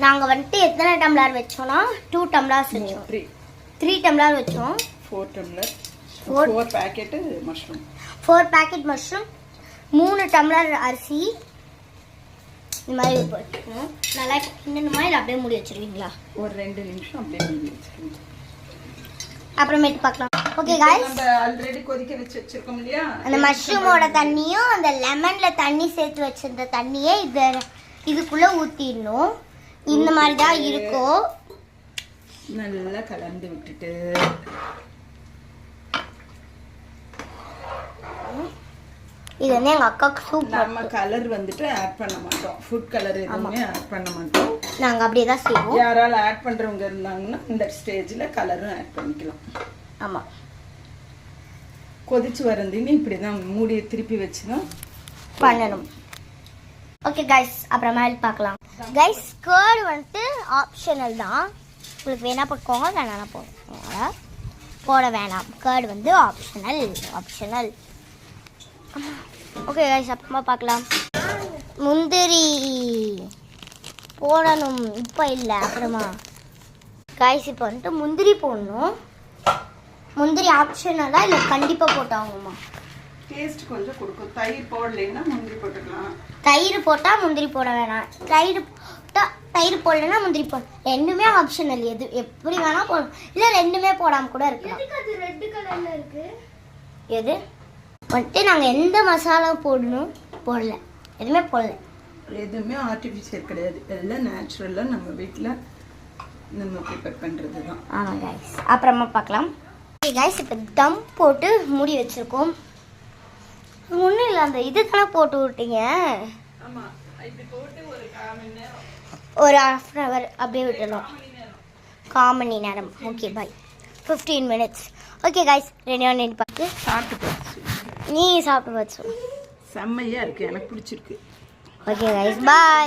நாங்கள் வந்துட்டு எத்தனை டம்ளர் வச்சோம்னா 2 டம்ளர்ஸ் வச்சோம். 3 டம்ளர் வச்சோம். 4 tumbler 4 packet mushroom. 4 packet mushroom, 3 tumbler அரிசி. இந்த மாதிரி போட்டுக்கணும். நல்லா கிண்டணுமா இல்லை அப்படியே மூடி வச்சிருவீங்களா? ஒரு 2 நிமிஷம் அப்படியே மூடி வச்சிருங்க. அப்புறமேட்டு பார்க்கலாம். ஓகே गाइस, நம்ம ஆல்ரெடி கொதிக்க வச்சிருக்கோம் இல்லையா, அந்த மஷ்ரூமோட தண்ணியும் அந்த லெமன்ல தண்ணி சேர்த்து வச்சிருந்த தண்ணியே இதுக்குள்ள ஊத்திடணும். இந்த மாதிரி தான் இருக்கும். நல்லா கலந்து விட்டுட்டு இது வந்து எங்க அக்காக்கு சூப். நம்ம கலர் வந்துட்டு ஆட் பண்ண மாட்டோம். ஃபுட் கலர் எதுவுமே ஆட் பண்ண மாட்டோம். நாங்க அப்படியே தான் செய்வோம். யாரால ஆட் பண்றவங்க இருந்தாங்கன்னா இந்த ஸ்டேஜ்ல கலரும் ஆட் பண்ணிக்கலாம். ஆமா, கொதிச்சு வரந்தின்னு இப்படிதான் மூடியை திருப்பி வச்சுதான் பண்ணணும். ஓகே गाइस, அப்புறமா பார்க்கலாம். गाइस, கர்ட் வந்துட்டு ஆப்ஷனல் தான். உங்களுக்கு வேணா போட்டுக்கோங்க, வேணா போட வேணாம். கர்ட் வந்து ஆப்ஷனல். ஓகே गाइस, அப்புறமா பார்க்கலாம். முந்திரி போடணும், இப்போ இல்லை, அப்புறமா. गाइस, இப்போ வந்துட்டு முந்திரி போடணும். முந்திரி ஆப்ஷனலா இல்லை கண்டிப்பாக போட்டாங்கம்மா? டேஸ்ட் கொஞ்சம் கொடுக்கும். தயிர் போடலைன்னா முந்திரி போட்டுக்கலாம். தயிர் போட்டால் முந்திரி போட வேணாம். தயிர் போடலைன்னா முந்திரி போட. ரெண்டுமே ஆப்ஷனல். எது எப்படி வேணா போடணும். இல்லை ரெண்டுமே போடாமல் கூட இருக்கலாம். ரெட் கலரில் இருக்கு. எது வந்துட்டு நாங்கள் எந்த மசாலா போடணும் போடல, எதுவுமே போடல. எதுவுமே ஆர்டிஃபிஷியல் கிடையாது, எல்லாம் நேச்சுரலாக நம்ம வீட்டில் நம்ம ப்ரிப்பேர் பண்ணுறது தான். ஆமாம் गाइस, அப்புறமா பார்க்கலாம். ஓகே गाइस, இப்போ தம் போட்டு மூடி வச்சுருக்கோம். ஒன்றும் இல்லை, அந்த இது தானே போட்டு விட்டீங்க. ஒரு ½ hour அப்படியே விட்டுணும். 1/4 மணி நேரம். Okay bye. 15 minutes. Okay guys, ரெண்டு பார்த்து சாப்பிட்டு நீ சாப்பிட்டு வச்சு செம்மையாக இருக்குது, எனக்கு பிடிச்சிருக்கு. ஓகே गाइस, பாய்.